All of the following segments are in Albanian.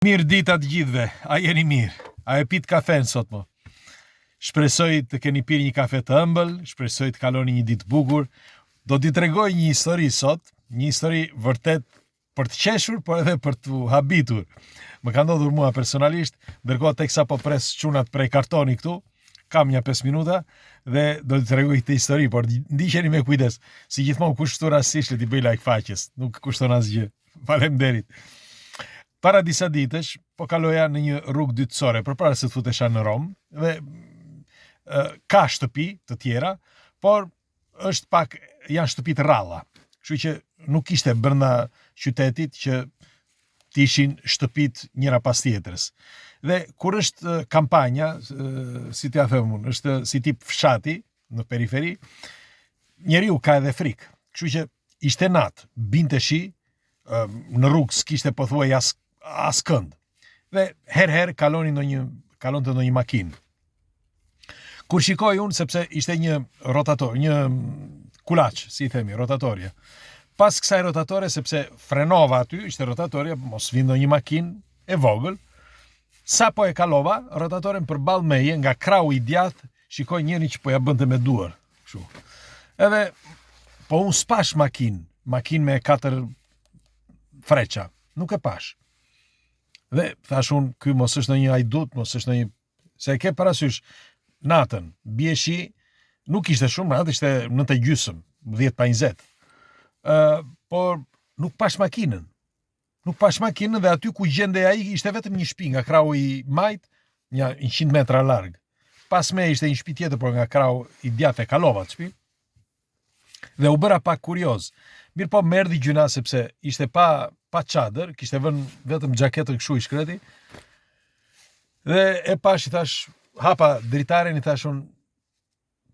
Mirë dita të gjithëve, a jeni mirë? A e pit kafen sot mo? Shpresoj të keni pirë një kafe të ëmbël, shpresoj të kaloni një ditë bukur. Do t'i tregoj një histori sot, një histori vërtet për të qeshur, por edhe për të habitur. Më ka ndodhur mua personalisht, ndërkohë teksa po pres çunat prej kartoni këtu, kam një 5 minuta dhe do t'i tregoj këtë histori, por ndiqeni me kujdes. Si gjithmonë kushton rastësisht t'i bëj like faqes, nuk kushton asgjë. Faleminderit. Para disa ditësh, po kaloja në një rrugë dytësore, përpara se të futesha në Rom, dhe ka shtëpi të tjera, por janë shtëpi të ralla. Kështu që nuk ishte brenda qytetit që t'ishin shtëpit njëra pas tjetrës. Dhe kur është kampanja, si t'ja them unë, është si tip fshati në periferi, njeriu ka edhe frikë. Kështu që ishte natë, binte shi, në rrugë s'kishte pothuaj as kënd. Dhe herë kalonte ndonjë makinë. Kur shikoj unë, sepse ishte një rotator, një kulaç, si i themi, rotatorja. Pas kësaj rotatore, sepse frenova aty, ishte rotatorja, mos vindo një makinë e vogël, sa po e kalova, rotatoren përballë meje, nga krau i djathtë, shikoj njërin që po ja bënte me duar. Kështu. Edhe, po unë s'pash makinë me 4 freqa, nuk e pash. Dhe thash unë, ky mos është në një ajdut, mos është në një... Se e ke parasysh, natën, bie shi, nuk ishte shumë, natë ishte 9:30, 10:20. Por nuk pash makinën. Nuk pash makinën dhe aty ku gjende ai ishte vetëm një shtëpi nga krau i majt, një 100 metra larg. Pas me ishte një shtëpi tjetër, por nga krau i djathtë e kalova të shtëpi. Dhe u bëra pak kurioz. Mirë po më erdhi gjuna sepse ishte pa çadër, kishte vënë vetëm xhaketën kështu i shkreti. Dhe e pash i thash, hapa dritaren i thash unë,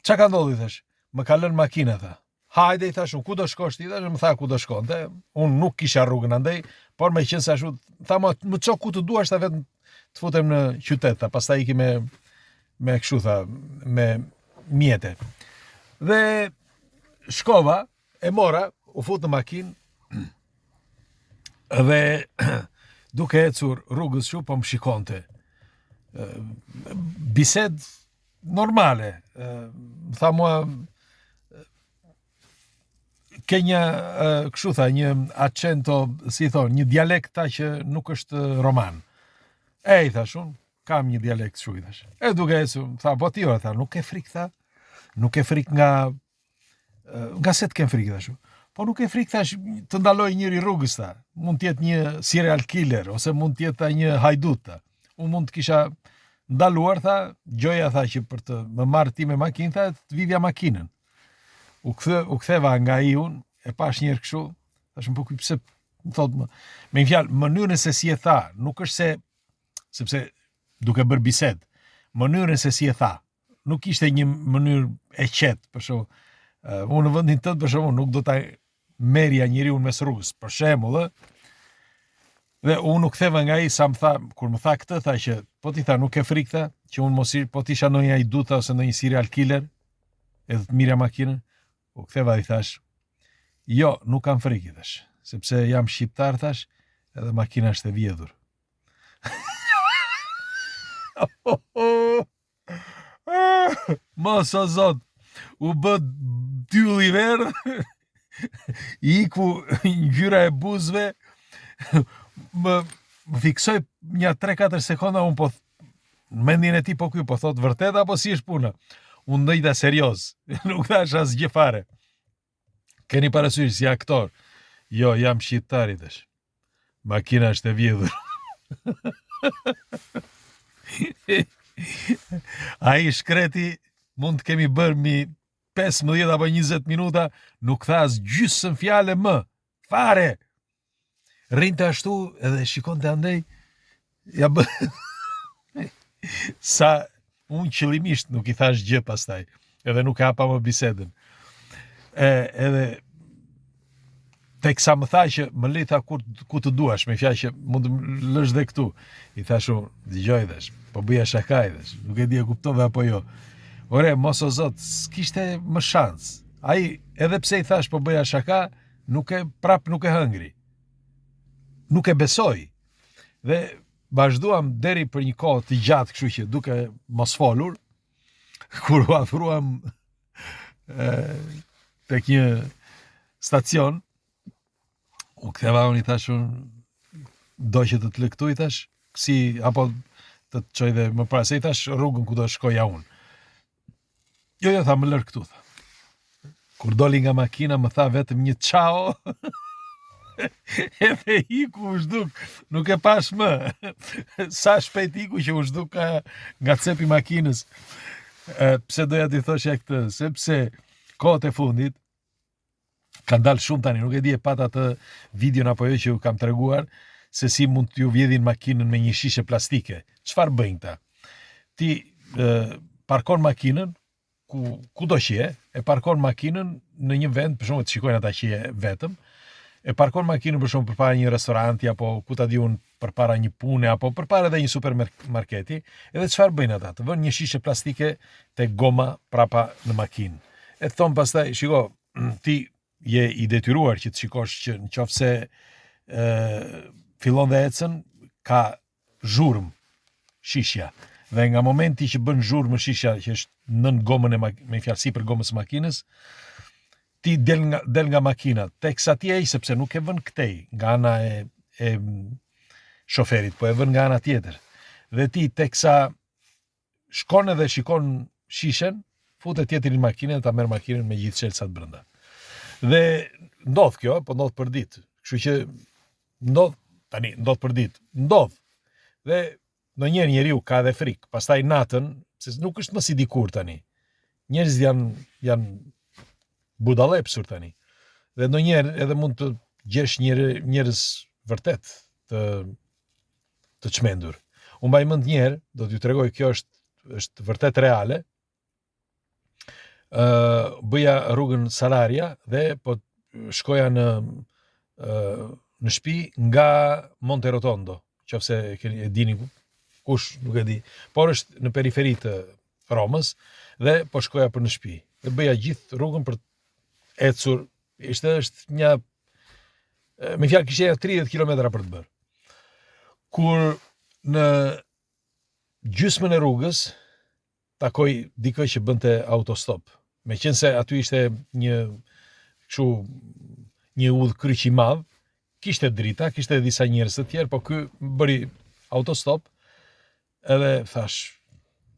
çka ka ndodhur i thash? Më ka lënë makina tha. Hajde i thash unë, ku do shkosh ti? Thash, më tha ku do shkonte. Unë nuk kisha rrugën andej, por me qenë se ashtu, tha më ço ku të duash ta vetëm të futem në qytet, ta pastaj iki me kështu tha, me mjete. Dhe shkova, e mora, u fut në makinë, dhe duke ecur rrugës shu, po më shikonte. Bised normale. Më tha mua, ke një, kështu tha, një accento, si thonë, një dialekt ta që nuk është roman. I thash unë, kam një dialekt shu, i thash. E duke ecur, tha, po ti ora, tha, nuk e frik, tha, nuk e frik nga se të kem frikë, thash. Po nuk e frikë, thash, të ndaloj njëri rrugës, tha. Mund t'jetë një serial killer, ose mund t'jetë një hajdut, tha. Unë mund të kisha ndaluar, tha, gjoja, tha, që për të më marrë ti me makinë, tha, të vidhja makinën. U ktheva nga i unë, e pash njerë kështu, thash, më përkuj, pse, më thotë, me një fjalë, mënyrën se si e tha, nuk është se, sepse duke bërë bised, mënyrën se si e tha, nuk ishte një mënyrë e qetë, për shumë, unë në vendin tënd, për shumë, nuk do ta merja njëri unë mes rrugës, për shembull, dhe unë nuk ktheva nga ai sa më tha, kur më tha këtë, tha që, po ti tha, nuk e frikë, tha, që unë mos po ti isha ndonjë ajduta ose ndonjë serial killer, edhe të mirja makinën, u ktheva i thash, jo, nuk kam frikë, thash, sepse jam shqiptar, thash, edhe makina është e vjedhur. Mos o zot, u bë tylli verdh, i iku ngjyra e buzëve, më fiksoj një 3-4 sekonda, unë po, në mendjen e ti po po thot vërtet apo si është puna? Unë ndëjta serioz, nuk thash asgjë fare. Keni parasysh si aktor? Jo, jam shqiptar, i thash. Makina është e vjedhur. Ai shkreti mund të kemi bërë mi 15 apo 20 minuta, nuk tha as gjysmë fjalë më. Fare. Rinte ashtu edhe shikon të andej, ja bë... Sa unë qëllimisht nuk i thash gjë pastaj, edhe nuk e hapa më bisedën. Edhe teksa më tha që më le tha ku të duash, me fjalë që mund të lësh dhe këtu. I thash unë, dëgjoj thash, po bëja shaka, thash, nuk e di e kuptove apo jo. Ore, mos o zot, s'kishte më shans. Ai, edhe pse i thash po bëja shaka, nuk e hëngri. Nuk e besoj. Dhe vazhduam deri për një kohë të gjatë, kështu që duke mos folur, kur u afruam tek një stacion, u ktheva unë i thash do që të të lëktuj tash, si apo të të çoj dhe më para se i thash rrugën ku do shkoja unë. Jo, tha më lër këtu, tha. Kur doli nga makina më tha vetëm një ciao. Edhe iku u zhduk, nuk e pash më. Sa shpejt iku që u zhduk nga cepi makinës. Pse doja t'i thoshja këtë, sepse kohët e fundit ka dalë shumë tani, nuk e di e pat atë videon apo jo që ju kam treguar, se si mund t'ju vjedhin makinën me një shishe plastike. Çfarë bëjnë ta? Ti parkon makinën ku do që e parkon makinën në një vend, për shembull të shikojnë ata që je vetëm, e parkon makinën për shembull përpara një restoranti apo ku ta di unë përpara një pune apo përpara edhe një supermarketi, edhe çfarë bëjnë ata? Të vënë një shishe plastike te goma prapa në makinë. E thon pastaj, shiko, ti je i detyruar që të shikosh që nëse fillon dhe ecën, ka zhurmë shishja. Dhe nga momenti që bën zhurmë shishja, që është nën gomën me fjalësi për gomës së makinës, ti del nga makina, teksa ti ej, sepse nuk e vën këtej, nga ana e shoferit, po e vën nga ana tjetër. Dhe ti teksa shkon edhe shikon shishen, futet tjetrin në makinë dhe ta merr makinën me gjithë çelësat brenda. Dhe ndodh kjo, po ndodh për ditë. Kështu që ndodh për ditë. Ndodh. Dhe ndonjëherë njeriu ka edhe frikë. Pastaj natën, se nuk është më si dikur tani. Njerëzit janë budalepsur tani. Dhe ndonjëherë edhe mund të gjesh njerëz vërtet të çmendur. Unë mbaj mend një herë, do t'ju tregoj, kjo është vërtet reale. Bëja rrugën Salaria dhe po shkoja në shtëpi nga Monte Rotondo, qofse e dini kush, nuk e di, por është në periferi të Romës dhe po shkoja për në shtëpi. Dhe bëja gjithë rrugën për ecur, është një me fjalë kishte 30 kilometra për të bërë. Kur në gjysmën e rrugës takoj dikë që bënte autostop. Meqense aty ishte një udhkryq i madh, kishte drita, kishte disa njerëz të tjerë, po ky bëri autostop. Edhe thash,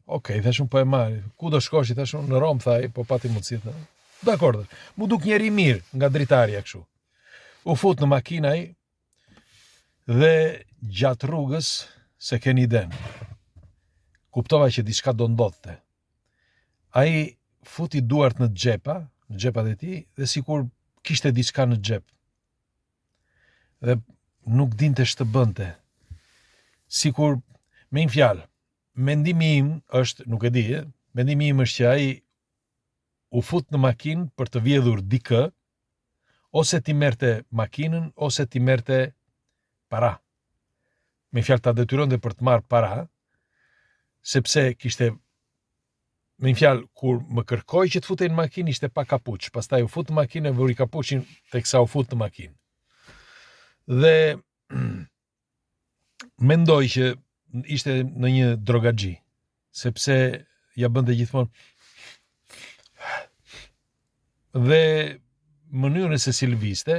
okay, thash unë po e marr. Ku do shkosh? Thash unë në Rom, thaj, po pati mundësi. Dakor. Mu duk njeri mirë nga dritarja kështu. U fut në makinë ai dhe gjatë rrugës se keni den. Kuptova që diçka do ndodhte. Ai futi duart në xhepat e tij dhe sikur kishte diçka në xhep. Dhe nuk dinte ç'të bënte. Sikur, me një fjalë, mendimi im është, nuk e di, mendimi im është që ai u fut në makinë për të vjedhur dikë, ose ti merrte makinën, ose ti merrte para. Me fjalë ta detyronte për të marrë para, sepse kishte, me një fjalë, kur më kërkoi që të futej në makinë, ishte pa kapuç. Pastaj u fut në makinë e vuri kapuçin teksa u fut në makinë. Dhe mendoj që ishte në një drogaxhi, sepse ja bënte gjithmonë. Dhe mënyrën se si lvizte,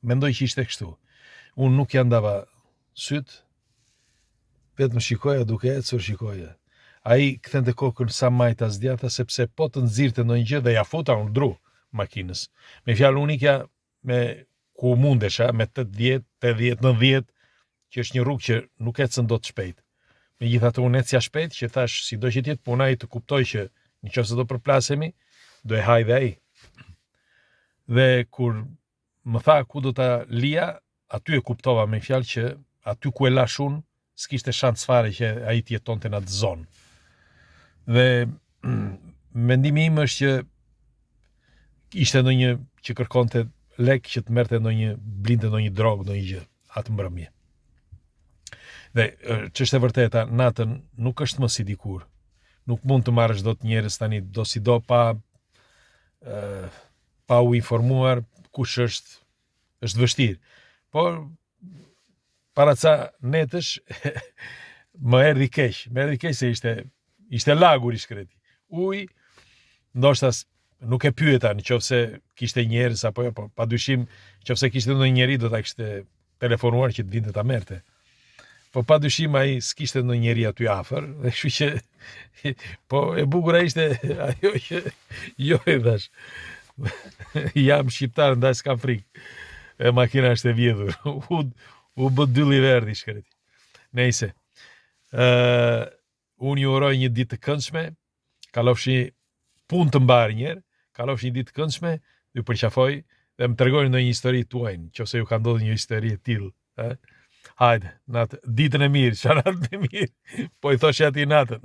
mendoj që ishte kështu. Unë nuk ja ndava syt, vetëm shikoja duke ecur, shikoja. Ai kthente kokën sa majta zgjatha, sepse po të nxirrte ndonjë gjë dhe ja futa unë dru makinës. Me fjalë unikja me ku mundesha, me 80, 90, që është një rrugë që nuk ecën dot shpejt. Megjithatë unë ecja shpejt, që thash sido që të jetë puna, ai të kuptoj që nëse do përplasemi, do e haj dhe ai. Dhe kur më tha ku do ta lija, aty e kuptova me fjalë që aty ku e lash unë, s'kishte shans fare që ai të jetonte në atë zonë. Dhe mendimi im është që ishte ndonjë që kërkonte lek që të merrte blinte ndonjë drogë, ndonjë gjë atë mbrëmje. Dhe ç'është e vërteta, natën nuk është më si dikur. Nuk mund të marrësh dot njerëz tani do si do pa u informuar kush është vështirë. Por para ca netësh më erdhi keq se ishte lagur i shkreti. Uj, ndoshta nuk e pyeta nëse kishte njerëz apo jo, po padyshim nëse kishte ndonjë njeri do ta kishte telefonuar që të vinte ta merrte. Po padyshim ai s'kishte ndonjë njeri aty afër, dhe kështu që po e bukur ishte ajo që jo e thash. Jam shqiptar, ndaj s'ka frikë. E makina është e vjedhur. U bë dylli verdi shkreti. Nejse. Unë ju uroj një ditë të këndshme, kalofshi punë të mbarë njerë, kalofshi një ditë të këndshme, ju përqafoj dhe më tregoni ndonjë histori tuajnë, nëse ju ka ndodhur një histori e tillë. Hajde, ditën e mirë, çanatën e mirë. Po i thosh ati natën.